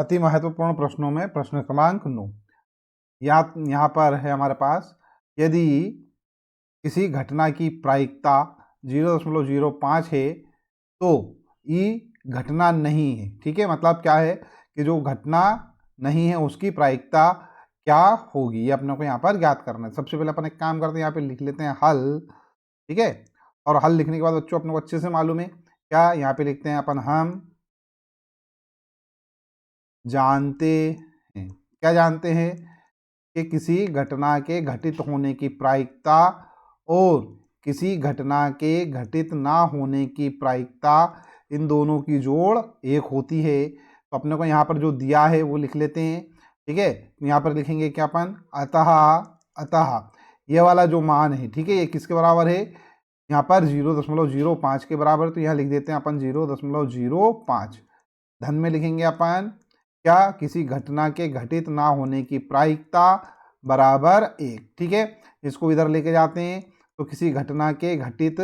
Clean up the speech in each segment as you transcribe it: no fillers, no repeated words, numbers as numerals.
अति महत्वपूर्ण प्रश्नों में प्रश्न क्रमांक 9। यहाँ पर है हमारे पास, यदि किसी घटना की प्रायिकता 0.05 है तो ई घटना नहीं है। ठीक है, मतलब क्या है कि जो घटना नहीं है उसकी प्रायिकता क्या होगी, ये अपने को यहाँ पर ज्ञात करना है। सबसे पहले अपन एक काम करते हैं, यहाँ पे लिख लेते हैं हल। ठीक है, और हल लिखने के बाद बच्चों अपने को अच्छे से मालूम है क्या, यहाँ पे लिखते हैं अपन हम जानते हैं। क्या जानते हैं कि किसी घटना के घटित होने की प्रायिकता और किसी घटना के घटित ना होने की प्रायिकता, इन दोनों की जोड़ एक होती है। तो अपने को यहाँ पर जो दिया है वो लिख लेते हैं। ठीक है, यहाँ पर लिखेंगे क्या अपन, अतः अतः ये वाला जो मान है, ठीक है, ये किसके बराबर है, यहाँ पर 0.05 के बराबर। तो यहाँ लिख देते हैं अपन 0.05। धन में लिखेंगे अपन क्या, किसी घटना के घटित ना होने की प्रायिकता बराबर 1। ठीक है, इसको इधर लेके जाते हैं तो किसी घटना के घटित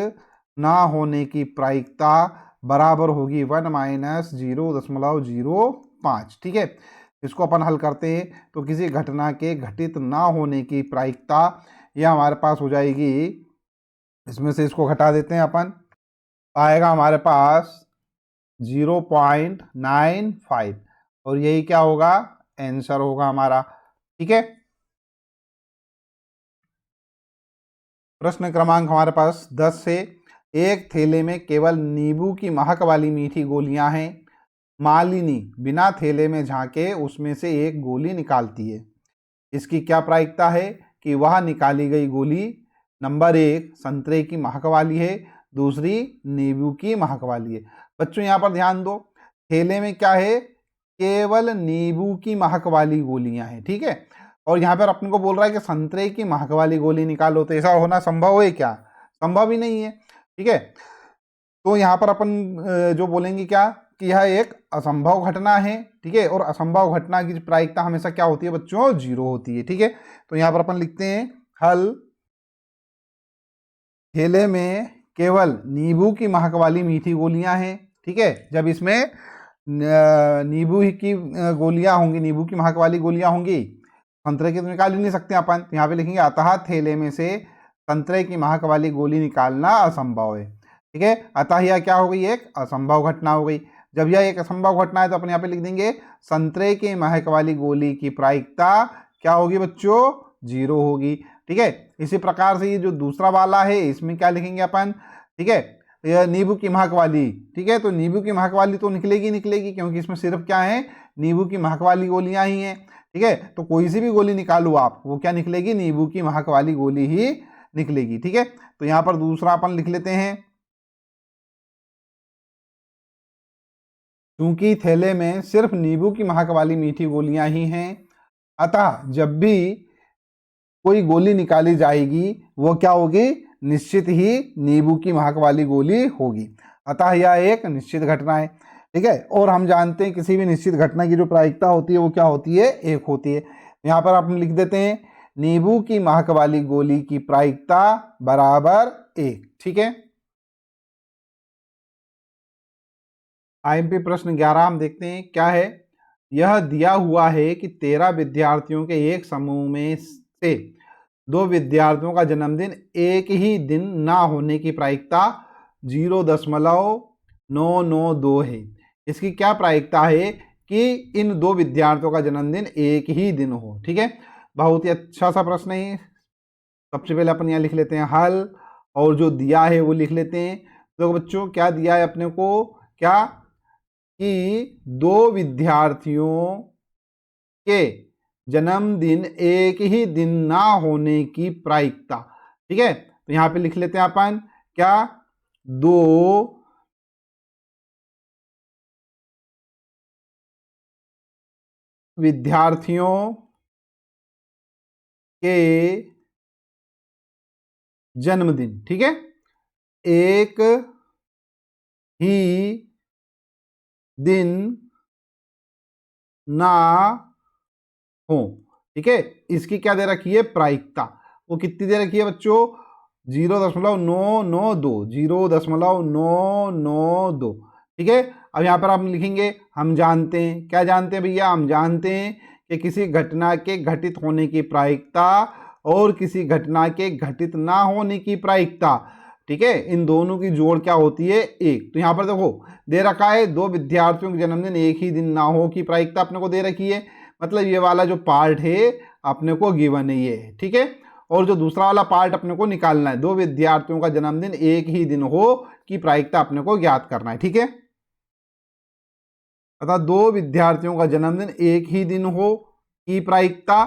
ना होने की प्रायिकता बराबर होगी 1 - 0.05। ठीक है, इसको अपन हल करते हैं तो किसी घटना के घटित ना होने की प्रायिकता यह हमारे पास हो जाएगी, इसमें से इसको घटा देते हैं अपन, आएगा हमारे पास 0.95 और यही क्या होगा, आंसर होगा हमारा। ठीक है, प्रश्न क्रमांक हमारे पास 10 से, एक थैले में केवल नींबू की महक वाली मीठी गोलियां हैं। मालिनी बिना थैले में झांके उसमें से एक गोली निकालती है। इसकी क्या प्रायिकता है कि वह निकाली गई गोली नंबर 1 संतरे की महक वाली है, दूसरी नींबू की महक वाली है। बच्चों यहाँ पर ध्यान दो, थैले में क्या है, केवल नींबू की महक वाली गोलियां हैं। ठीक है, और यहाँ पर अपने को बोल रहा है कि संतरे की महक वाली गोली निकालो, तो ऐसा होना संभव है क्या, संभव ही नहीं है। ठीक है, तो यहाँ पर अपन जो बोलेंगे क्या कि यह एक असंभव घटना है। ठीक है, और असंभव घटना की प्रायिकता हमेशा क्या होती है बच्चों, 0 होती है। ठीक है, तो यहाँ पर अपन लिखते हैं हल, थैले में केवल नींबू की महक वाली मीठी गोलियां हैं। ठीक है, जब इसमें नींबू की गोलियां होंगी, नींबू की महक वाली गोलियां होंगी, संतरे की तो निकाल ही नहीं सकते अपन। तो यहाँ पे लिखेंगे अतः थैले में से संतरे की महक वाली गोली निकालना असंभव है। ठीक है, अतः यह क्या हो गई, एक असंभव घटना हो गई। जब यह एक असंभव घटना है तो अपन यहाँ पे लिख देंगे संतरे की महक वाली गोली की प्रायिकता क्या होगी बच्चों, 0 होगी। ठीक है, इसी प्रकार से ये जो दूसरा वाला है इसमें क्या लिखेंगे अपन, ठीक है, यह नींबू की महक वाली। ठीक है, तो नींबू की महक वाली तो निकलेगी निकलेगी, क्योंकि इसमें सिर्फ क्या है, नींबू की महक वाली गोलियां ही हैं। ठीक है, तो कोई सी भी गोली निकालो आप, वो क्या निकलेगी, नींबू की महक वाली गोली ही निकलेगी। ठीक है, तो यहाँ पर दूसरा अपन लिख लेते हैं, क्योंकि थैले में सिर्फ नींबू की महक वाली मीठी गोलियां ही हैं, अतः जब भी कोई गोली निकाली जाएगी वो क्या होगी, निश्चित ही नींबू की महक वाली गोली होगी। अतः यह एक निश्चित घटना है। ठीक है, और हम जानते हैं किसी भी निश्चित घटना की जो प्रायिकता होती है वो क्या होती है, 1 होती है। यहाँ पर आप लिख देते हैं नींबू की महक वाली गोली की प्रायिकता बराबर 1। ठीक है, आईएमपी प्रश्न 11 हम देखते हैं क्या है। यह दिया हुआ है कि 13 विद्यार्थियों के एक समूह में से 2 विद्यार्थियों का जन्मदिन एक ही दिन ना होने की प्रायिकता 0.992 है। इसकी क्या प्रायिकता है कि इन 2 विद्यार्थियों का जन्मदिन एक ही दिन हो। ठीक है, बहुत ही अच्छा सा प्रश्न है। सबसे पहले अपन यहाँ लिख लेते हैं हल, और जो दिया है वो लिख लेते हैं। तो बच्चों क्या दिया है अपने को, क्या कि 2 विद्यार्थियों के जन्मदिन एक ही दिन ना होने की प्रायिकता। ठीक है, तो यहां पे लिख लेते हैं अपन क्या, 2 विद्यार्थियों के जन्मदिन, ठीक है, एक ही दिन ना हो। ठीक है, इसकी क्या दे रखी है, प्रायिकता, वो कितनी दे रखी है बच्चों, 0.992, 0.992। ठीक है। अब यहाँ पर आप लिखेंगे हम जानते हैं, क्या जानते हैं भैया, हम जानते हैं कि किसी घटना के घटित होने की प्रायिकता और किसी घटना के घटित ना होने की प्रायिकता, ठीक है, इन दोनों की जोड़ क्या होती है, एक। तो यहाँ पर देखो दे रखा है 2 विद्यार्थियों के जन्मदिन एक ही दिन ना हो की प्रायिकता अपने को दे रखी है, मतलब ये वाला जो पार्ट है अपने को गिवन है ये, ठीक है। और जो दूसरा वाला पार्ट अपने को निकालना है, 2 विद्यार्थियों का जन्मदिन एक ही दिन हो की प्रायिकता अपने को ज्ञात करना है, ठीक है। अतः 2 विद्यार्थियों का जन्मदिन एक ही दिन हो की प्रायिकता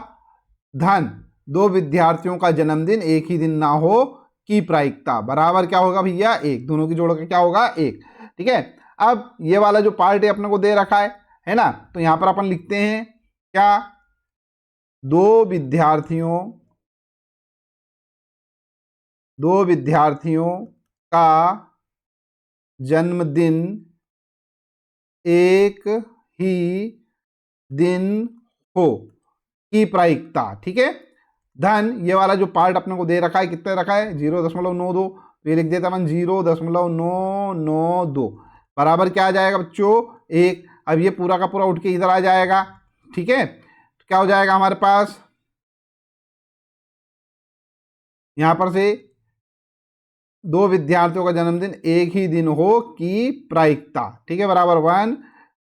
धन 2 विद्यार्थियों का जन्मदिन एक ही दिन ना हो की प्रायिकता बराबर क्या होगा भैया, एक। दोनों की जोड़ का क्या होगा, एक, ठीक है। अब ये वाला जो पार्ट है अपने को दे रखा है ना, तो यहां पर अपन लिखते हैं क्या, 2 विद्यार्थियों का जन्मदिन एक ही दिन हो की प्रायिकता, ठीक है। धन ये वाला जो पार्ट अपने को दे रखा है, कितने रखा है, 0.92, तो ये लिख देता अपन 0.992 बराबर क्या आ जाएगा बच्चों, एक। अब ये पूरा का पूरा उठ के इधर आ जाएगा, ठीक है। तो क्या हो जाएगा हमारे पास, यहां पर से 2 विद्यार्थियों का जन्मदिन एक ही दिन हो की प्रायिकता, ठीक है, बराबर 1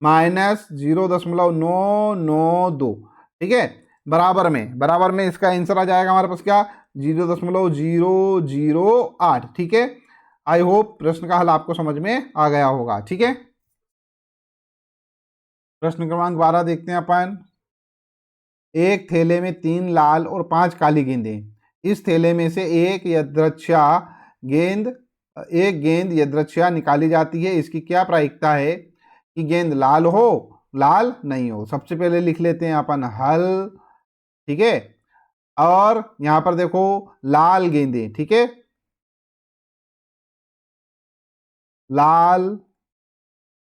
माइनस 0.992, ठीक है, बराबर में इसका आंसर आ जाएगा हमारे पास क्या, 0.008, ठीक है। आई होप प्रश्न का हल आपको समझ में आ गया होगा, ठीक है। प्रश्न क्रमांक 12 देखते हैं अपन। एक थैले में 3 लाल और 5 काली गेंदें, इस थैले में से एक गेंद यदृच्छा निकाली जाती है, इसकी क्या प्रायिकता है कि गेंद लाल हो लाल नहीं हो। सबसे पहले लिख लेते हैं अपन हल, ठीक है। और यहां पर देखो लाल गेंदें, ठीक है, लाल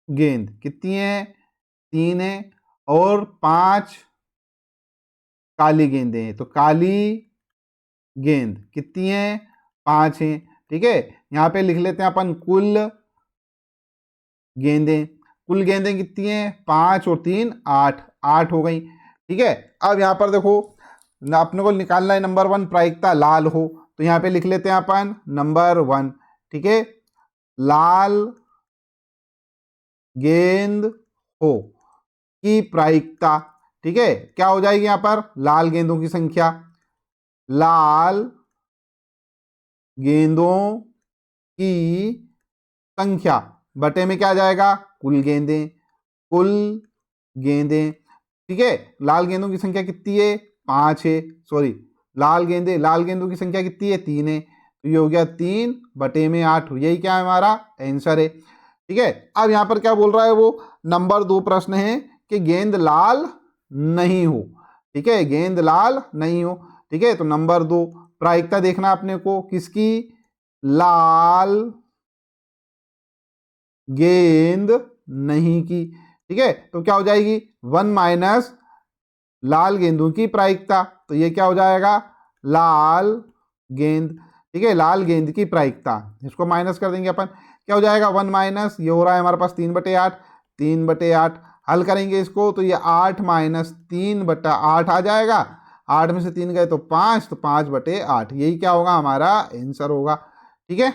गेंद कितनी है, 3 है, और 5 काली गेंदें हैं, तो काली गेंद कितनी है, 5 है, ठीक है। यहां पे लिख लेते हैं अपन कुल गेंदें कितनी हैं, 5 और 3 8, 8 हो गई, ठीक है। अब यहां पर देखो अपने को निकालना है नंबर 1 प्रायिकता लाल हो, तो यहां पे लिख लेते हैं अपन नंबर 1, ठीक है, लाल गेंद हो की प्रायिकता, ठीक है, क्या हो जाएगी यहां पर, लाल गेंदों की संख्या, लाल गेंदों की संख्या बटे में क्या आ जाएगा, कुल गेंदें, ठीक है। लाल गेंदों की संख्या कितनी है, 5 है, सॉरी लाल गेंदों की संख्या कितनी है, 3 है, तो ये हो गया 3 बटे में 8, यही क्या है हमारा आंसर है, ठीक है। अब यहां पर क्या बोल रहा है वो, नंबर 2 प्रश्न है कि गेंद लाल नहीं हो, ठीक है, गेंद लाल नहीं हो, ठीक है। तो नंबर 2 प्रायिकता देखना अपने को किसकी, लाल गेंद नहीं की, ठीक है। तो क्या हो जाएगी 1 माइनस लाल गेंदों की प्रायिकता, तो ये क्या हो जाएगा, लाल गेंद, ठीक है, लाल गेंद की प्रायिकता, इसको माइनस कर देंगे अपन, क्या हो जाएगा 1 माइनस, ये हो रहा है हमारे पास 3/8, 3/8 हल करेंगे इसको, तो ये 8 माइनस 3/8 आ जाएगा, 8 में से 3 गए तो 5, तो 5/8, यही क्या होगा हमारा आंसर होगा, ठीक है।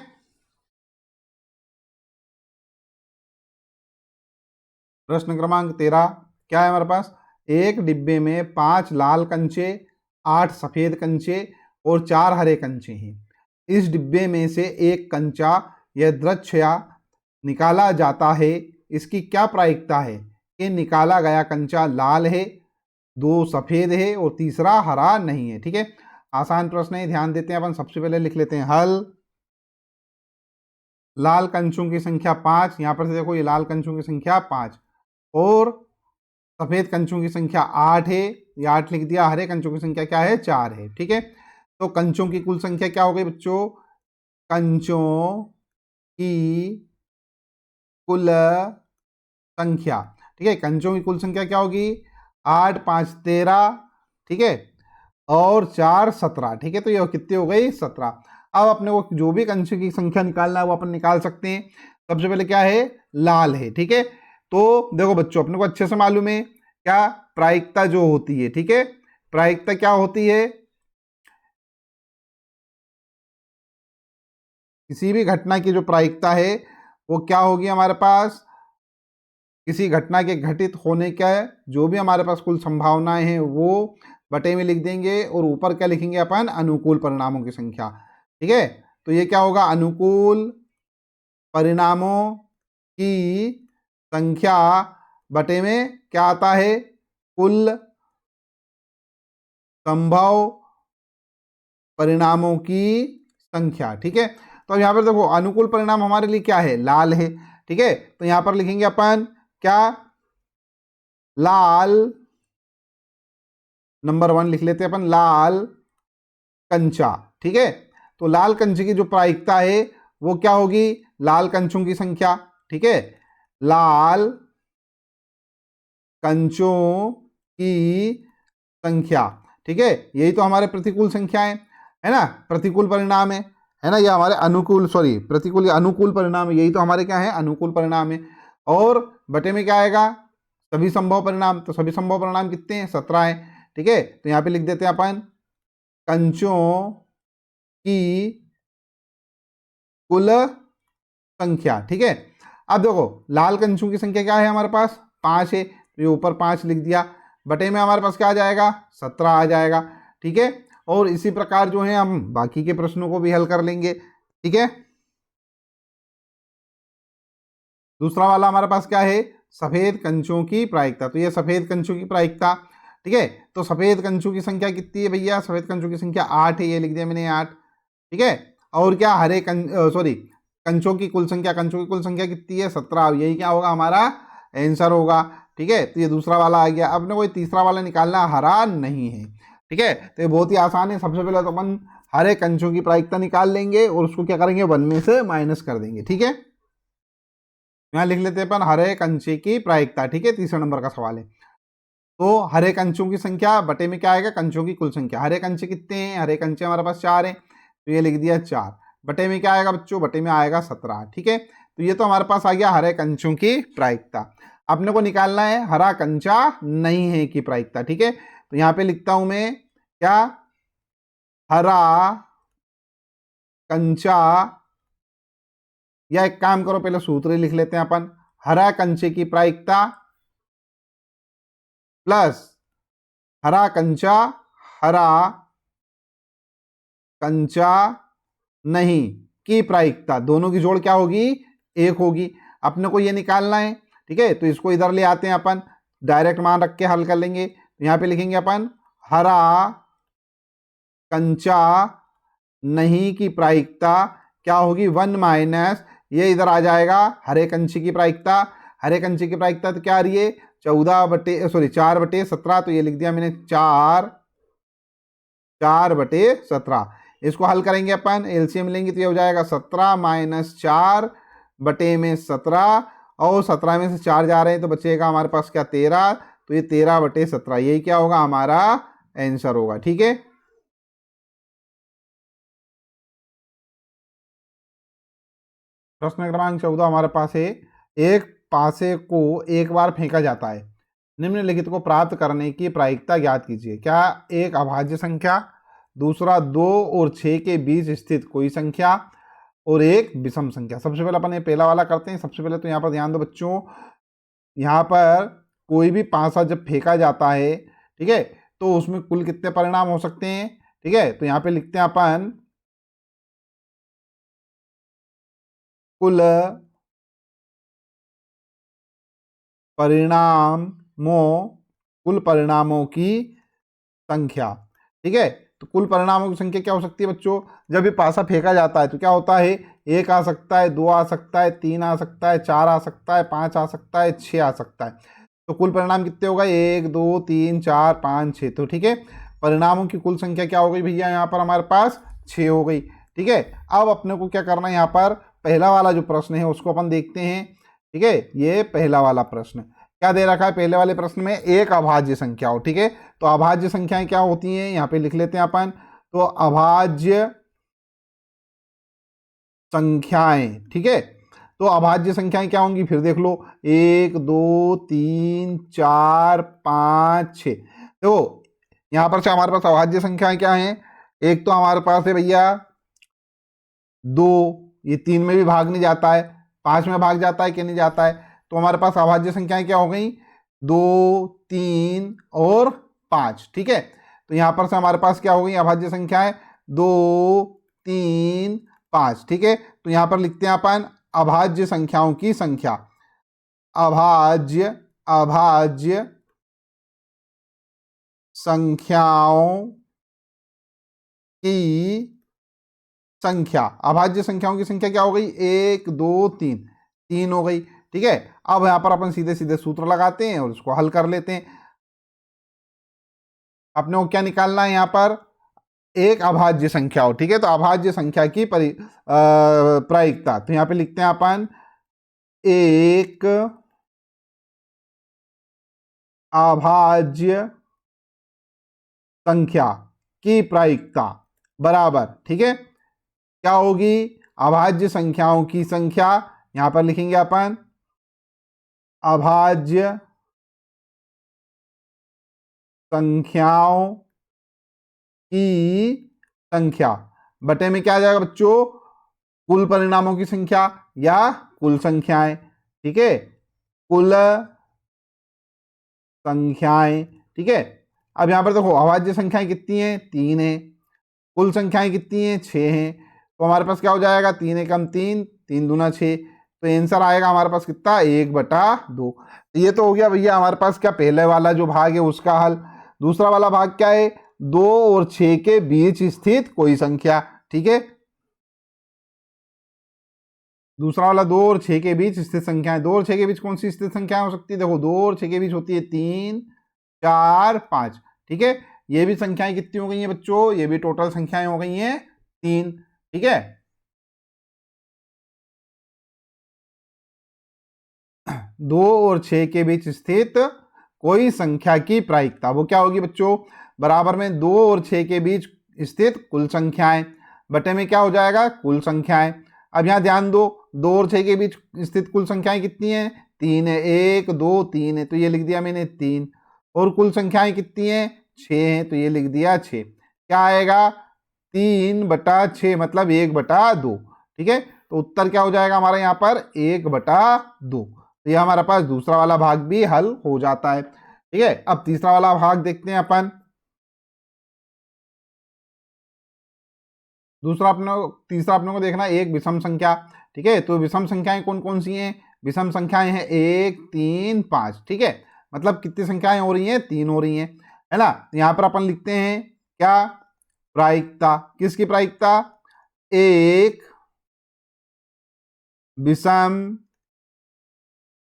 प्रश्न क्रमांक 13 क्या है हमारे पास, एक डिब्बे में 5 लाल कंचे, 8 सफेद कंचे और 4 हरे कंचे हैं। इस डिब्बे में से एक कंचा यदृच्छया निकाला जाता है, इसकी क्या प्रायिकता है कि निकाला गया कंचा लाल है, 2 सफेद है और तीसरा हरा नहीं है, ठीक है। आसान प्रश्न है, ध्यान देते हैं अपन। सबसे पहले लिख लेते हैं हल, लाल कंचों की संख्या 5, यहां पर से देखो ये लाल कंचों की संख्या 5 और सफेद कंचों की संख्या 8 है, ये 8 लिख दिया, हरे कंचों की संख्या क्या है, 4 है, ठीक है। तो कंचों की कुल संख्या क्या हो गई बच्चों, कंचों की कुल संख्या, ठीक है, कंचों की कुल संख्या क्या होगी, 8 5 13, ठीक है, और 4 17, ठीक है, तो ये कितनी हो गई 17। अब अपने को जो भी कंचों की संख्या निकालना है वो अपन निकाल सकते हैं। सबसे पहले क्या है, लाल है। ठीक है, तो देखो बच्चों अपने को अच्छे से मालूम है क्या, प्रायिकता जो होती है, ठीक है, प्रायिकता क्या होती है, किसी भी घटना की जो प्रायिकता है वो क्या होगी हमारे पास, किसी घटना के घटित होने का जो भी हमारे पास कुल संभावनाएं हैं वो बटे में लिख देंगे और ऊपर क्या लिखेंगे अपन, अनुकूल परिणामों की संख्या। ठीक है, तो ये क्या होगा, अनुकूल परिणामों की संख्या बटे में क्या आता है, कुल संभव परिणामों की संख्या। ठीक है, तो यहाँ पर देखो अनुकूल परिणाम हमारे लिए क्या है, लाल है। ठीक है, तो यहाँ पर लिखेंगे अपन क्या, लाल, नंबर 1 लिख लेते हैं अपन, लाल कंचा। ठीक है, तो लाल कंचे की जो प्रायिकता है वो क्या होगी, लाल कंचों की संख्या। ठीक है, लाल कंचों की संख्या। ठीक है, यही तो हमारे प्रतिकूल संख्याएं है ना, प्रतिकूल परिणाम है ना, ये हमारे अनुकूल, सॉरी प्रतिकूल या अनुकूल परिणाम है, यही तो हमारे क्या है, अनुकूल परिणाम है। और बटे में क्या आएगा, सभी संभव परिणाम, तो सभी संभव परिणाम कितने हैं, 17 है। ठीक है, तो यहाँ पे लिख देते हैं अपन कंचों की कुल संख्या। ठीक है, अब देखो लाल कंचों की संख्या क्या है हमारे पास, 5 है, तो ये ऊपर 5 लिख दिया, बटे में हमारे पास क्या आ जाएगा, 17 आ जाएगा। ठीक है, और इसी प्रकार जो है हम बाकी के प्रश्नों को भी हल कर लेंगे। ठीक है, दूसरा वाला हमारे पास क्या है, सफेद कंचों की प्रायिकता, तो ये सफेद कंचों की प्रायिकता। ठीक है, तो सफेद कंचों की संख्या कितनी है भैया, सफेद कंचों की संख्या 8 है, ये लिख दिया मैंने 8। ठीक है, और क्या, हरे सॉरी कंचों की कुल संख्या, कंचों की कुल संख्या कितनी है, 17, यही क्या होगा हमारा आंसर होगा। ठीक है, तो ये दूसरा वाला आ गया। अब ना कोई तीसरा वाला निकालना, हरा नहीं है। ठीक है, तो ये बहुत ही आसान है। सबसे पहले तो अपन हरे कंचों की प्रायिकता निकाल लेंगे और उसको क्या करेंगे, 1 में से माइनस कर देंगे। ठीक है, यहाँ लिख लेते हैं अपन हरे कंचे की प्रायिकता। ठीक है, तीसरे नंबर का सवाल है। तो हरे कंचों की संख्या बटे में क्या आएगा, कंचों की कुल संख्या। हरे कंचे कितने हैं, हरे कंचे हमारे पास 4 हैं, तो ये लिख दिया 4, बटे में क्या आएगा बच्चों, बटे में आएगा 17। ठीक है, तो ये तो हमारे पास आ गया हरे कंचों की प्रायिकता। अपने को निकालना है हरा कंचा नहीं है की प्रायिकता। ठीक है, तो यहाँ पे लिखता हूं मैं क्या, हरा कंचा, या एक काम करो पहले सूत्र ही लिख लेते हैं अपन, हरा कंचे की प्रायिकता प्लस हरा कंचा, हरा कंचा नहीं की प्रायिकता, दोनों की जोड़ क्या होगी, 1 होगी। अपने को ये निकालना है। ठीक है, तो इसको इधर ले आते हैं अपन, डायरेक्ट मान रख के हल कर लेंगे। तो यहाँ पे लिखेंगे अपन हरा कंचा नहीं की प्रायिकता क्या होगी, 1 माइनस, ये इधर आ जाएगा हरे कंचे की प्रायिकता। हरे कंचे की प्रायिकता तो क्या आ रही है, 4/17, तो ये लिख दिया मैंने 4/17। इसको हल करेंगे अपन, एलसीएम लेंगे तो ये हो जाएगा 17 माइनस 4/17, और 17 में से 4 जा रहे हैं तो बचेगा हमारे पास क्या, 13, तो ये 13/17, यही क्या होगा हमारा आंसर होगा। ठीक है, प्रश्न क्रमांक 14 हमारे पास है, एक पासे को एक बार फेंका जाता है, निम्नलिखित को प्राप्त करने की प्रायिकता ज्ञात कीजिए। क्या, एक अभाज्य संख्या, दूसरा 2 और 6 के बीच स्थित कोई संख्या, और एक विषम संख्या। सबसे पहले अपन ये पहला वाला करते हैं। सबसे पहले तो यहाँ पर ध्यान दो बच्चों, यहाँ पर कोई भी पासा जब फेंका जाता है, ठीक है, तो उसमें कुल कितने परिणाम हो सकते हैं। ठीक है, तो यहाँ पे लिखते हैं अपन कुल परिणामों की संख्या। ठीक है, तो कुल परिणामों की संख्या क्या हो सकती है बच्चों, जब ये पासा फेंका जाता है तो क्या होता है, 1 आ सकता है, 2 आ सकता है, 3 आ सकता है, 4 आ सकता है, 5 आ सकता है, 6 आ सकता है। तो कुल परिणाम कितने होगा, 1 2 3 4 5 6। तो ठीक है, परिणामों की कुल संख्या क्या हो गई भैया, यहाँ पर हमारे पास 6 हो गई। ठीक है, अब अपने को क्या करना है, यहाँ पर पहला वाला जो प्रश्न है उसको अपन देखते हैं। ठीक है, ये पहला वाला प्रश्न क्या दे रखा है, पहले वाले प्रश्न में एक अभाज्य संख्या हो। ठीक है, तो अभाज्य संख्याएं क्या होती हैं, यहाँ पे लिख लेते हैं अपन, तो अभाज्य संख्याएं। ठीक है, तो अभाज्य संख्याएं क्या होंगी फिर देख लो, 1 2 3 4 5 6। देखो यहां पर से हमारे पास अभाज्य संख्याएं क्या हैं, एक तो हमारे पास है भैया 2, ये 3 में भी भाग नहीं जाता है, 5 में भाग जाता है कि नहीं जाता है। तो हमारे पास अभाज्य संख्याएं क्या हो गई, 2 3 और 5। ठीक है, तो यहां पर से हमारे पास क्या हो गई अभाज्य संख्याएं, 2 3 5। ठीक है, तो यहां पर लिखते हैं अपन अभाज्य संख्याओं की संख्या, अभाज्य अभाज्य संख्याओं की संख्या, अभाज्य संख्याओं की संख्या क्या हो गई, 1 2 3, 3 हो गई। ठीक है, अब यहां पर अपन सीधे सीधे सूत्र लगाते हैं और उसको हल कर लेते हैं। अपने को क्या निकालना है यहां पर, एक अभाज्य संख्या हो। ठीक है, तो अभाज्य संख्या की प्रायिकता, तो यहां पे लिखते हैं अपन एक अभाज्य संख्या की प्रायिकता बराबर, ठीक है, क्या होगी, अभाज्य संख्याओं की संख्या, यहां पर लिखेंगे अपन अभाज्य संख्याओं की संख्या बटे में क्या आ जाएगा बच्चों, कुल परिणामों की संख्या या कुल संख्याएं। ठीक है, कुल संख्याएं। ठीक है, अब यहां पर देखो अभाज्य संख्याएं कितनी हैं, 3 है, कुल संख्याएं कितनी हैं, 6 हैं। तो हमारे पास क्या हो जाएगा, 3 एकम 3, 3 दूना 6, तो आंसर आएगा हमारे पास कितना, 1/2। ये तो हो गया भैया हमारे पास क्या, पहले वाला जो भाग है उसका हल। दूसरा वाला भाग क्या है, 2 और 6 के बीच स्थित कोई संख्या। ठीक है, दूसरा वाला 2 और 6 के बीच स्थित संख्या है। 2 और 6 के बीच कौन सी स्थित संख्या हो सकती है, देखो 2 और 6 के बीच होती है 3 4 5। ठीक है, ये भी संख्याएं कितनी हो गई हैं बच्चों, ये भी टोटल संख्याएं हो गई हैं 3। ठीक है, 2 और 6 के बीच स्थित कोई संख्या की प्रायिकता वो क्या होगी बच्चों, बराबर में 2 और 6 के बीच स्थित कुल संख्याएं बटे में क्या हो जाएगा, कुल संख्याएं। अब यहां ध्यान दो, 2 और 6 के बीच स्थित कुल संख्याएं कितनी हैं, 3 है, 1 2 3 है, तो ये लिख दिया मैंने 3। और कुल संख्याएं कितनी हैं, 6 हैं, तो ये लिख दिया 6। क्या आएगा, 3/6 मतलब 1/2। ठीक है, तो उत्तर क्या हो जाएगा हमारा यहाँ पर, 1/2। तो ये हमारे पास दूसरा वाला भाग भी हल हो जाता है। ठीक है, अब तीसरा वाला भाग देखते हैं अपन। तीसरा अपने को देखना है एक विषम संख्या। ठीक है, तो विषम संख्याएं कौन कौन सी हैं, विषम संख्याएं हैं 1 3 5। ठीक है, मतलब कितनी संख्याएं हो रही हैं, 3 हो रही हैं, है ना। यहाँ पर अपन लिखते हैं क्या, प्रायिकता, किसकी प्रायिकता, एक विषम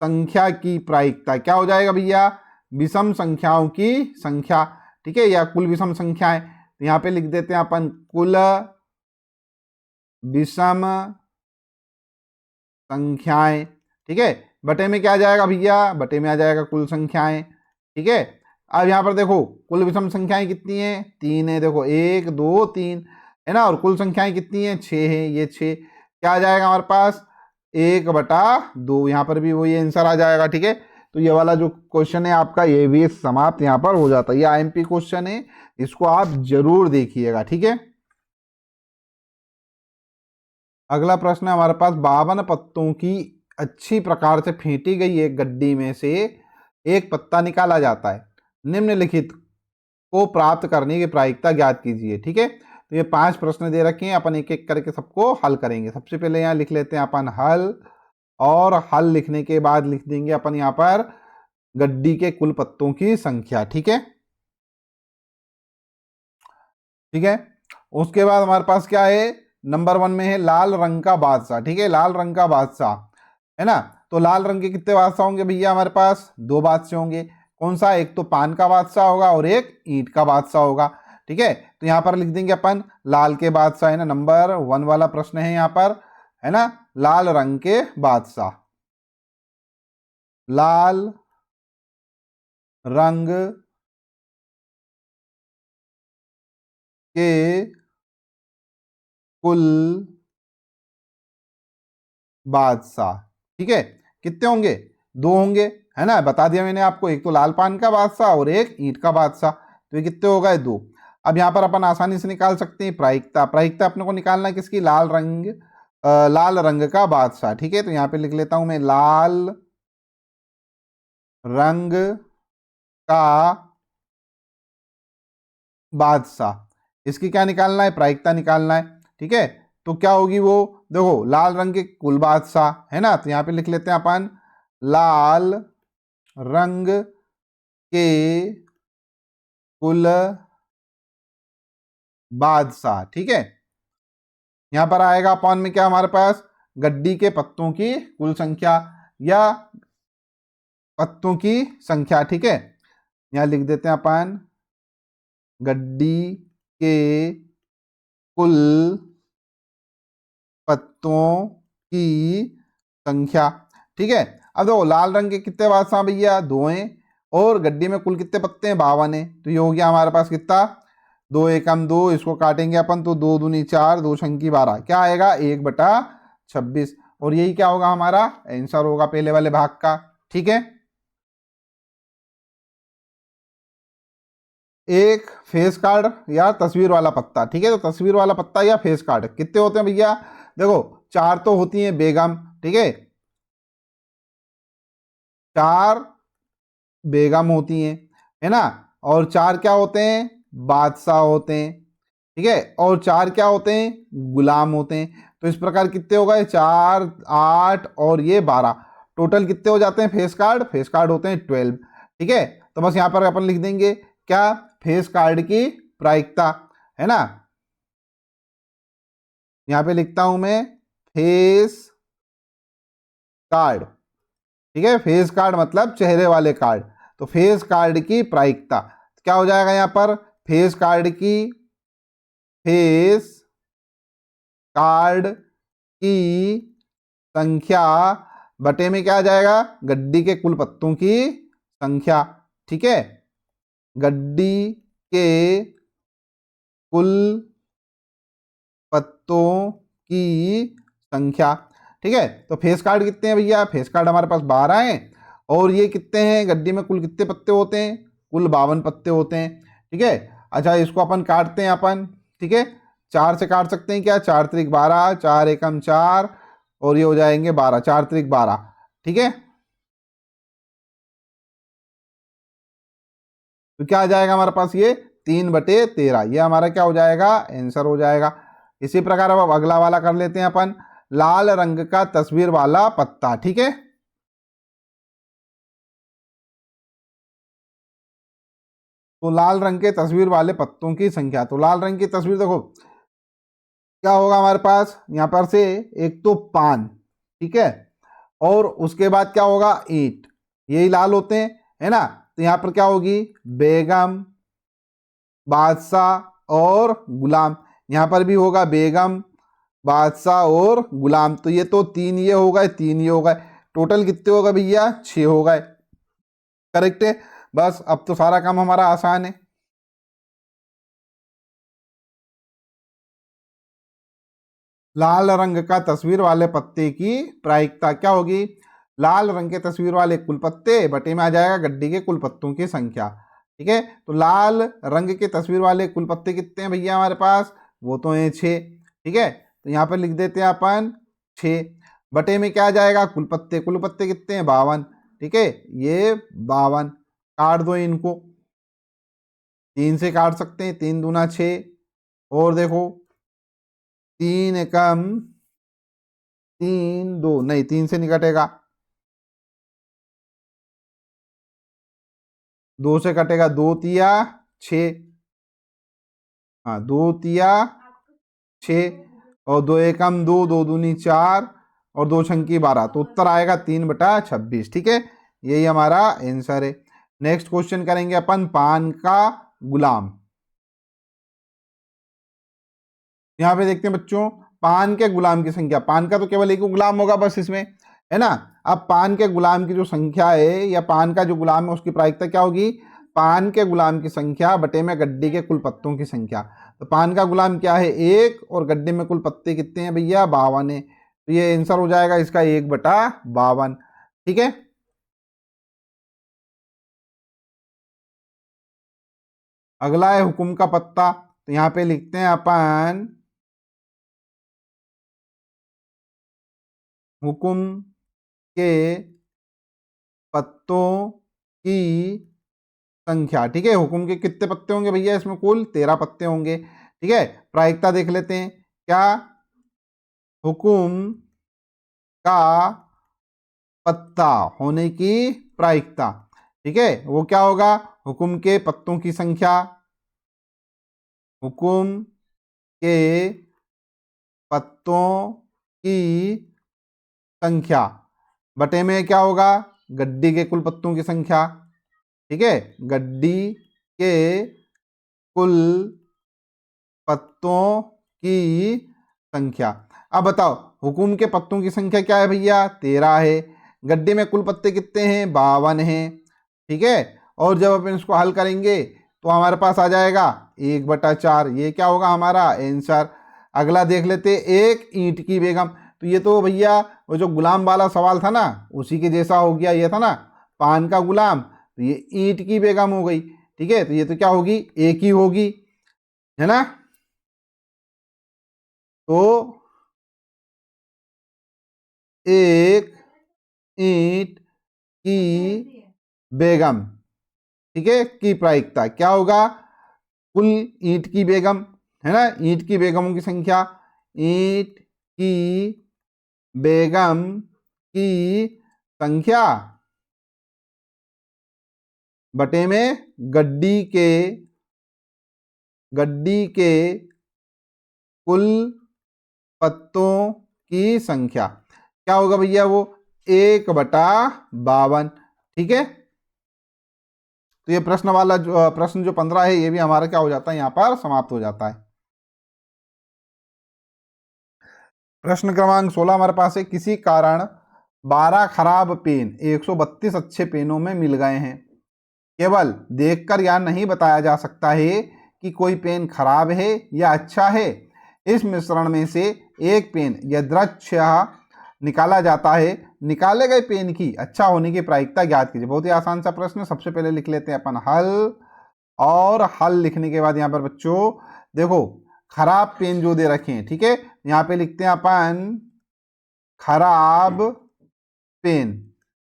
संख्या की प्रायिकता। क्या हो जाएगा भैया, विषम संख्याओं की संख्या। ठीक है, या कुल विषम संख्याएं, तो यहां पे लिख देते हैं अपन कुल विषम संख्याएं। ठीक है, बटे में क्या आ जाएगा भैया, बटे में आ जाएगा कुल संख्याएं। ठीक है, अब यहां पर देखो कुल विषम संख्याएं कितनी हैं, 3 है, देखो 1 2 3 है ना, और कुल संख्याएं कितनी है, 6 है, ये 6। क्या आ जाएगा हमारे पास, 1/2, यहाँ पर भी वही आंसर आ जाएगा। ठीक है, तो ये वाला जो क्वेश्चन है आपका ये भी समाप्त यहाँ पर हो जाता है। ये आईएमपी क्वेश्चन है, इसको आप जरूर देखिएगा। ठीक है, अगला प्रश्न है हमारे पास, 52 पत्तों की अच्छी प्रकार से फेंटी गई एक गड्डी में से एक पत्ता निकाला जाता है, निम्नलिखित को प्राप्त करने की प्रायिकता ज्ञात कीजिए। ठीक है, तो ये 5 प्रश्न दे रखे हैं, अपन एक एक करके सबको हल करेंगे। सबसे पहले यहाँ लिख लेते हैं अपन हल, और हल लिखने के बाद लिख देंगे अपन यहाँ पर गड्डी के कुल पत्तों की संख्या। ठीक है, ठीक है, उसके बाद हमारे पास क्या है, नंबर 1 में है लाल रंग का बादशाह। ठीक है, लाल रंग का बादशाह है ना, तो लाल रंग के कितने बादशाह होंगे भैया, हमारे पास 2 बादशाह होंगे। कौन सा, एक तो पान का बादशाह होगा और एक ईंट का बादशाह होगा। ठीक है, तो यहां पर लिख देंगे अपन लाल के बादशाह, है ना, नंबर 1 वाला प्रश्न है यहाँ पर, है ना, लाल रंग के बादशाह, लाल रंग के कुल बादशाह। ठीक है, कितने होंगे? 2 होंगे, है ना, बता दिया मैंने आपको, एक तो लाल पान का बादशाह और एक ईंट का बादशाह। तो ये कितने हो गए? 2। अब यहाँ पर अपन आसानी से निकाल सकते हैं प्रायिकता। प्रायिकता अपने को निकालना है किसकी? लाल रंग का बादशाह। ठीक है, तो यहाँ पे लिख लेता हूं मैं, लाल रंग का बादशाह। इसकी क्या निकालना है? प्रायिकता निकालना है। ठीक है, तो क्या होगी वो? देखो, लाल रंग के कुल बादशाह, है ना, तो यहां पे लिख लेते हैं अपन, लाल रंग के कुल बादशाह। ठीक है, यहां पर आएगा अपन में क्या हमारे पास? गड्डी के पत्तों की कुल संख्या या पत्तों की संख्या। ठीक है, यहां लिख देते हैं अपन, गड्डी के कुल पत्तों की संख्या। ठीक है, अब देखो, लाल रंग के कितने बादशाह भैया? 2 हैं, और गड्डी में कुल कितने पत्ते हैं? 52 है। तो ये हो गया हमारे पास कितना? 2 एकम 2, इसको काटेंगे अपन तो 2 दूनी 4, 2 छंकी 12, क्या आएगा? 1/26। और यही क्या होगा? हमारा आंसर होगा पहले वाले भाग का। ठीक है, एक फेस कार्ड या तस्वीर वाला पत्ता। ठीक है, तो तस्वीर वाला पत्ता या फेस कार्ड कितने होते हैं भैया? देखो, 4 तो होती हैं बेगम। ठीक है, 4 बेगम होती हैं, है ना, और 4 क्या होते हैं? बादशाह होते हैं। ठीक है, और 4 क्या होते हैं? गुलाम होते हैं। तो इस प्रकार कितने हो गए? 4, 8 और ये 12, टोटल कितने हो जाते हैं फेस कार्ड? फेस कार्ड होते हैं 12। ठीक है, तो बस यहां पर अपन लिख देंगे क्या? फेस कार्ड की प्रायिकता, है ना, यहां पे लिखता हूं मैं, फेस कार्ड। ठीक है, फेस कार्ड मतलब चेहरे वाले कार्ड। तो फेस कार्ड की प्रायिकता क्या हो जाएगा यहां पर? फेस कार्ड की, फेस कार्ड की संख्या बटे में क्या आ जाएगा? गड्डी के कुल पत्तों की संख्या। ठीक है, गड्डी के कुल पत्तों की संख्या। ठीक है, तो फेस कार्ड कितने हैं भैया? फेस कार्ड हमारे पास 12 हैं, और ये कितने हैं? गड्डी में कुल कितने पत्ते होते हैं? कुल 52 पत्ते होते हैं। ठीक है, अच्छा, इसको अपन काटते हैं अपन। ठीक है, 4 से काट सकते हैं क्या? 4 त्रिक 12, 4 एकम 4, और ये हो जाएंगे 12, 4 त्रिक 12। ठीक है, तो क्या आ जाएगा हमारे पास? ये 3/13, ये हमारा क्या हो जाएगा? आंसर हो जाएगा। इसी प्रकार अब अगला वाला कर लेते हैं अपन, लाल रंग का तस्वीर वाला पत्ता। ठीक है, तो लाल रंग के तस्वीर वाले पत्तों की संख्या। तो लाल रंग की तस्वीर देखो, क्या होगा हमारे पास यहां पर से? एक तो पान, ठीक है, और उसके बाद क्या होगा? ईंट, यही लाल होते हैं, है ना, तो यहां पर क्या होगी? बेगम, बादशाह और गुलाम। यहां पर भी होगा बेगम, बादशाह और गुलाम। तो ये तो 3 ये हो गए, 3 ये हो गए, टोटल कितने हो गए भैया? 6 हो गए। करेक्ट है, बस अब तो सारा काम हमारा आसान है। लाल रंग का तस्वीर वाले पत्ते की प्रायिकता क्या होगी? लाल रंग के तस्वीर वाले कुल पत्ते बटे में आ जाएगा गड्डी के कुल पत्तों की संख्या। ठीक है, तो लाल रंग के तस्वीर वाले कुल पत्ते कितने हैं भैया हमारे पास? वो तो हैं 6। ठीक है, तो यहाँ पर लिख देते हैं अपन 6, बटे में क्या आ जाएगा? कुल पत्ते। कुल पत्ते कितने हैं? 52। ठीक है, ये 52, काट दो इनको, 3 से काट सकते हैं, 3 दूना 6, और देखो 3 एकम 3, 2 नहीं, 3 से नहीं कटेगा, 2 से कटेगा, 2 तिया 6, हाँ 2 तिया 6, और 2 एकम 2, 2 दूनी 4, और 2 छंकी 12, तो उत्तर आएगा 3/26। ठीक है, यही हमारा आंसर है। नेक्स्ट क्वेश्चन करेंगे अपन, पान का गुलाम। यहाँ पे देखते हैं बच्चों, पान के गुलाम की संख्या। पान का तो केवल एक गुलाम होगा बस इसमें, है ना। अब पान के गुलाम की जो संख्या है, या पान का जो गुलाम है उसकी प्रायिकता क्या होगी? पान के गुलाम की संख्या बटे में गड्डी के कुल पत्तों की संख्या। तो पान का गुलाम क्या है? 1, और गड्डी में कुल पत्ते कितने हैं भैया? 52 है। तो ये आंसर हो जाएगा इसका 1/52। ठीक है, अगला है हुकुम का पत्ता। तो यहाँ पे लिखते हैं अपन हुकुम के पत्तों की संख्या। ठीक है, हुकुम के कितने पत्ते होंगे भैया, इसमें कुल 13 पत्ते होंगे। ठीक है, प्रायिकता देख लेते हैं। क्या हुकुम का पत्ता होने की प्रायिकता, ठीक है, वो क्या होगा, हुकुम के पत्तों की संख्या, हुकुम के पत्तों की संख्या बटे में क्या होगा, गड्डी के कुल पत्तों की संख्या। ठीक है, गड्डी के कुल पत्तों की संख्या। अब बताओ हुकुम के पत्तों की संख्या क्या है भैया, 13 है। गड्डी में कुल पत्ते कितने हैं, 52 हैं। ठीक है, और जब अपन इसको हल करेंगे तो हमारे पास आ जाएगा 1/4। ये क्या होगा हमारा आंसर। अगला देख लेते, एक ईंट की बेगम। तो ये तो भैया वो जो गुलाम वाला सवाल था ना, उसी के जैसा हो गया। ये था ना पान का गुलाम, तो ये ईंट की बेगम हो गई। ठीक है, तो ये तो क्या होगी, एक ही होगी, है ना। तो एक ईंट की बेगम, ठीक है, की प्रायिकता क्या होगा, कुल ईंट की बेगम, है ना, ईंट की बेगमों की संख्या, ईंट की बेगम की संख्या बटे में गड्डी के कुल पत्तों की संख्या। क्या होगा भैया वो, 1/52। ठीक है, तो ये प्रश्न जो 15 है, ये भी हमारा क्या हो जाता है, यहाँ पर समाप्त हो जाता है। प्रश्न क्रमांक 16 हमारे पास है, किसी कारण 12 खराब पेन 132 अच्छे पेनों में मिल गए हैं। केवल देखकर यह नहीं बताया जा सकता है कि कोई पेन खराब है या अच्छा है। इस मिश्रण में से एक पेन यदृच्छया निकाला जाता है। निकाले गए पेन की अच्छा होने की प्रायिकता ज्ञात कीजिए। बहुत ही आसान सा प्रश्न। सबसे पहले लिख लेते हैं अपन हल, और हल लिखने के बाद यहाँ पर बच्चों देखो खराब पेन जो दे रखे हैं, ठीक है, यहाँ पे लिखते हैं अपन खराब पेन।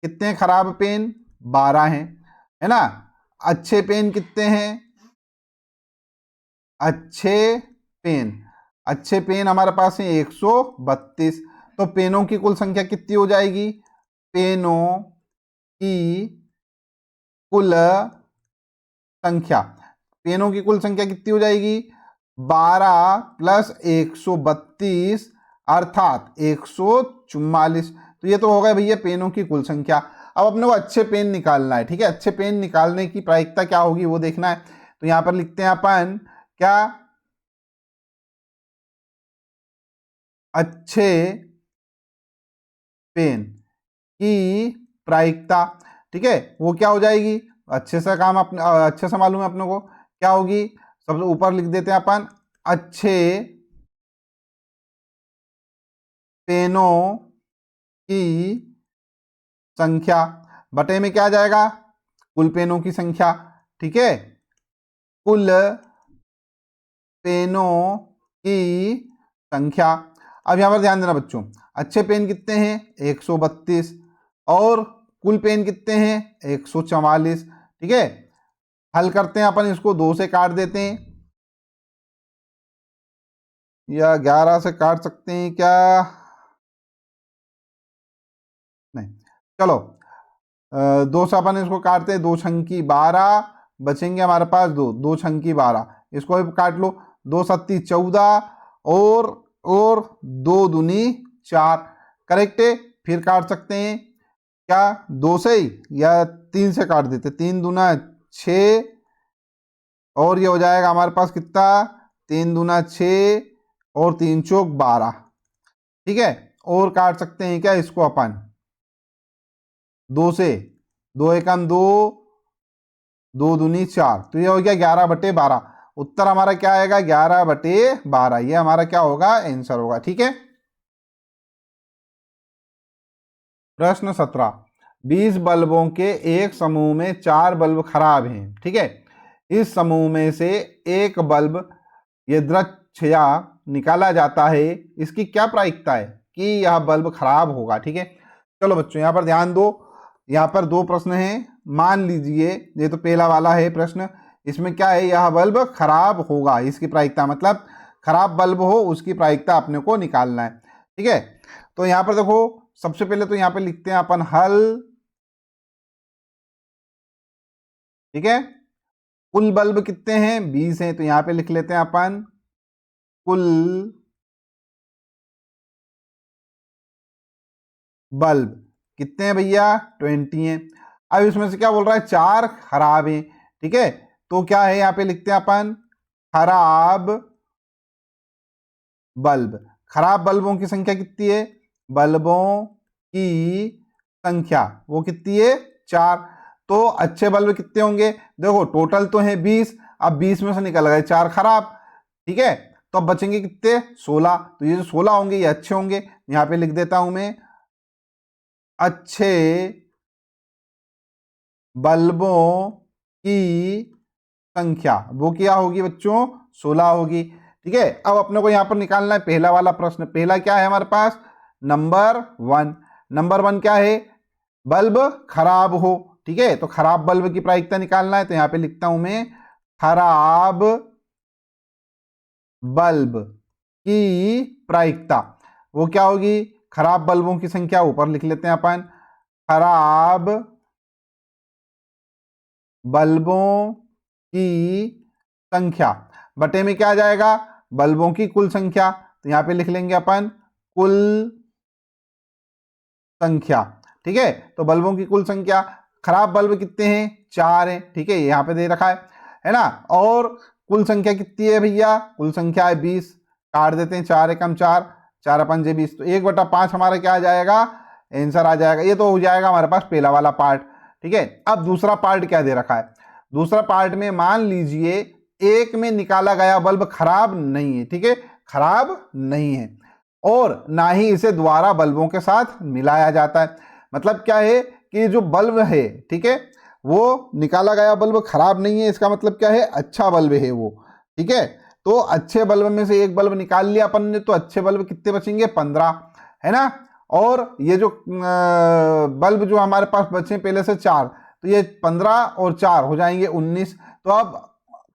कितने खराब पेन, 12 हैं, है ना। अच्छे पेन कितने हैं, अच्छे पेन हमारे पास है 132। तो पेनों की कुल संख्या कितनी हो जाएगी, पेनों की कुल संख्या, पेनों की कुल संख्या कितनी हो जाएगी, 12 + 132 अर्थात 144। तो ये तो हो गया भैया पेनों की कुल संख्या। अब अपने को अच्छे पेन निकालना है। ठीक है, अच्छे पेन निकालने की प्रायिकता क्या होगी वो देखना है। तो यहां पर लिखते हैं अपन क्या, अच्छे पेन की प्रायिकता। ठीक है, वो क्या हो जाएगी, अच्छे से काम अपने अच्छे से मालूम है अपने को क्या होगी। सबसे ऊपर लिख देते हैं अपन अच्छे पेनों की संख्या बटे में क्या आ जाएगा, कुल पेनों की संख्या। ठीक है, कुल पेनों की संख्या। अब यहां पर ध्यान देना बच्चों, अच्छे पेन कितने हैं 132, और कुल पेन कितने हैं 144। ठीक है, हल करते हैं अपन इसको, 2 से काट देते हैं या 11 से काट सकते हैं क्या, नहीं, चलो 2 से अपन इसको काटते हैं, 2 छंकी 12 बचेंगे हमारे पास, 2 छंकी 12, इसको भी काट लो, 2 सत्ती 14 और 2 दूनी 4, करेक्ट है। फिर काट सकते हैं क्या, 2 से ही या 3 से काट देते, 3 दूना 6, और ये हो जाएगा हमारे पास कितना, 3 दूना 6 और 3 चौक 12। ठीक है, और काट सकते हैं क्या इसको अपन 2 से, 2 एकम 2, 2 दूनी 4, तो ये हो गया 11/12। उत्तर हमारा क्या आएगा, 11/12। ये हमारा क्या होगा, आंसर होगा। ठीक है। प्रश्न 17, 20 बल्बों के एक समूह में 4 बल्ब खराब हैं, ठीक है। इस समूह में से एक बल्ब यदृच्छया निकाला जाता है, इसकी क्या प्रायिकता है कि यह बल्ब खराब होगा, ठीक है। चलो बच्चों यहाँ पर ध्यान दो, यहाँ पर 2 प्रश्न हैं। मान लीजिए ये तो पहला वाला है प्रश्न, इसमें क्या है, यह बल्ब खराब होगा, इसकी प्रायिकता मतलब खराब बल्ब हो उसकी प्रायिकता अपने को निकालना है, ठीक है। तो यहाँ पर देखो सबसे पहले तो यहाँ पे लिखते हैं अपन हल, ठीक है। कुल बल्ब कितने हैं, 20 हैं, तो यहाँ पे लिख लेते हैं अपन कुल बल्ब कितने हैं भैया, 20 हैं। अब इसमें से क्या बोल रहा है, 4 खराब हैं, ठीक है। तो क्या है, यहाँ पे लिखते हैं अपन खराब बल्ब। खराब बल्बों की संख्या कितनी है, बल्बों की संख्या वो कितनी है, 4। तो अच्छे बल्ब कितने होंगे, देखो टोटल तो है 20, अब 20 में से निकल गए 4 खराब, ठीक है। तो अब बचेंगे कितने, 16। तो ये जो 16 होंगे ये अच्छे होंगे, यहां पे लिख देता हूं मैं अच्छे बल्बों की संख्या, वो क्या होगी बच्चों, 16 होगी, ठीक है। अब अपने को यहां पर निकालना है पहला वाला प्रश्न। पहला क्या है हमारे पास, नंबर 1। नंबर 1 क्या है, बल्ब खराब हो, ठीक है। तो खराब बल्ब की प्रायिकता निकालना है, तो यहां पे लिखता हूं मैं खराब बल्ब की प्रायिकता, वो क्या होगी, खराब बल्बों की संख्या ऊपर लिख लेते हैं अपन खराब बल्बों की संख्या बटे में क्या आ जाएगा, बल्बों की कुल संख्या। तो यहां पे लिख लेंगे अपन कुल संख्या, ठीक है। तो बल्बों की कुल संख्या, खराब बल्ब कितने हैं, 4 हैं, ठीक है, यहाँ पे दे रखा है ना। और कुल संख्या कितनी है भैया, कुल संख्या है 20, काट देते हैं, 4 एकम 4, 4 पंजे 20, तो 1/5 हमारा क्या आ जाएगा, आंसर आ जाएगा। ये तो हो जाएगा हमारे पास पहला वाला पार्ट, ठीक है। अब दूसरा पार्ट क्या दे रखा है, दूसरा पार्ट में मान लीजिए एक में निकाला गया बल्ब खराब नहीं है, ठीक है, खराब नहीं है, और ना ही इसे दोबारा बल्बों के साथ मिलाया जाता है। मतलब क्या है कि जो बल्ब है, ठीक है, वो निकाला गया बल्ब खराब नहीं है, इसका मतलब क्या है, अच्छा बल्ब है वो, ठीक है। तो अच्छे बल्ब में से एक बल्ब निकाल लिया अपन ने, तो अच्छे बल्ब कितने बचेंगे, 15, है ना। और ये जो बल्ब जो हमारे पास बचे पहले से 4, तो ये 15 और 4 हो जाएंगे 19। तो अब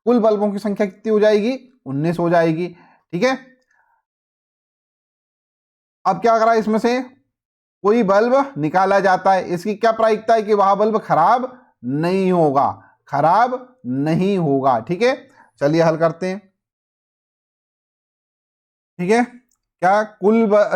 कुल बल्बों की संख्या कितनी हो जाएगी, 19 हो जाएगी, ठीक है। अब क्या करा, इसमें से कोई बल्ब निकाला जाता है, इसकी क्या प्रायिकता है कि वह बल्ब खराब नहीं होगा, खराब नहीं होगा, ठीक है। चलिए हल करते हैं, ठीक है। क्या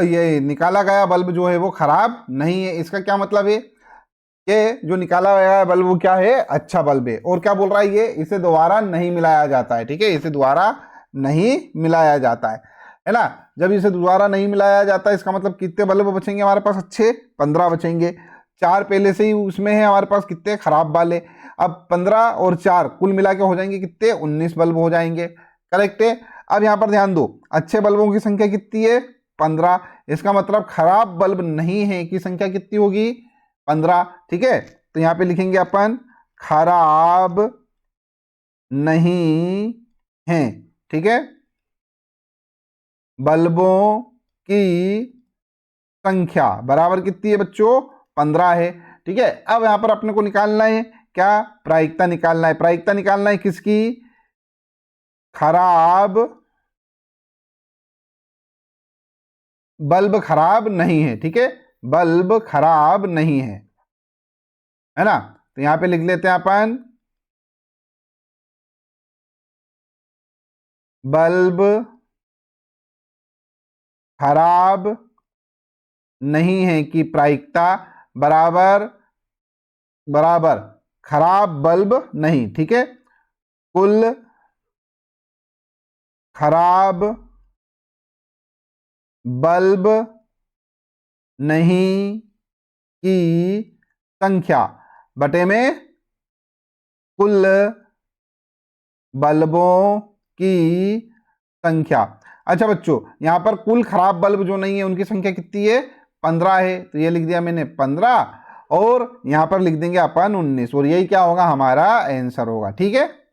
ये निकाला गया बल्ब जो है वो खराब नहीं है, इसका क्या मतलब है कि जो निकाला गया बल्ब वो क्या है, अच्छा बल्ब है। और क्या बोल रहा है ये, इसे दोबारा नहीं मिलाया जाता है, ठीक है, इसे दोबारा नहीं मिलाया जाता है ना। जब इसे दोबारा नहीं मिलाया जाता है, इसका मतलब कितने बल्ब बचेंगे हमारे पास, अच्छे 15 बचेंगे। 4 पहले से ही उसमें है हमारे पास कितने खराब वाले, अब 15 और 4 कुल मिला के हो जाएंगे कितने, 19 बल्ब हो जाएंगे, करेक्ट है। अब यहां पर ध्यान दो, अच्छे बल्बों की संख्या कितनी है, 15, इसका मतलब खराब बल्ब नहीं है की संख्या कितनी होगी, 15, ठीक है। तो यहां पे लिखेंगे अपन खराब नहीं है, ठीक है, बल्बों की संख्या बराबर कितनी है बच्चों, 15 है, ठीक है। अब यहां पर अपने को निकालना है क्या, प्रायिकता निकालना है, प्रायिकता निकालना है किसकी, खराब बल्ब खराब नहीं है, ठीक है, बल्ब खराब नहीं है ना। तो यहां पे लिख लेते हैं अपन बल्ब खराब नहीं है की प्रायिकता बराबर बराबर खराब बल्ब नहीं, ठीक है, कुल खराब बल्ब नहीं की संख्या बटे में कुल बल्बों की संख्या। अच्छा बच्चों, यहां पर कुल खराब बल्ब जो नहीं है उनकी संख्या कितनी है, 15 है, तो ये लिख दिया मैंने 15 और यहाँ पर लिख देंगे अपन 19 और यही क्या होगा हमारा आंसर होगा। ठीक है।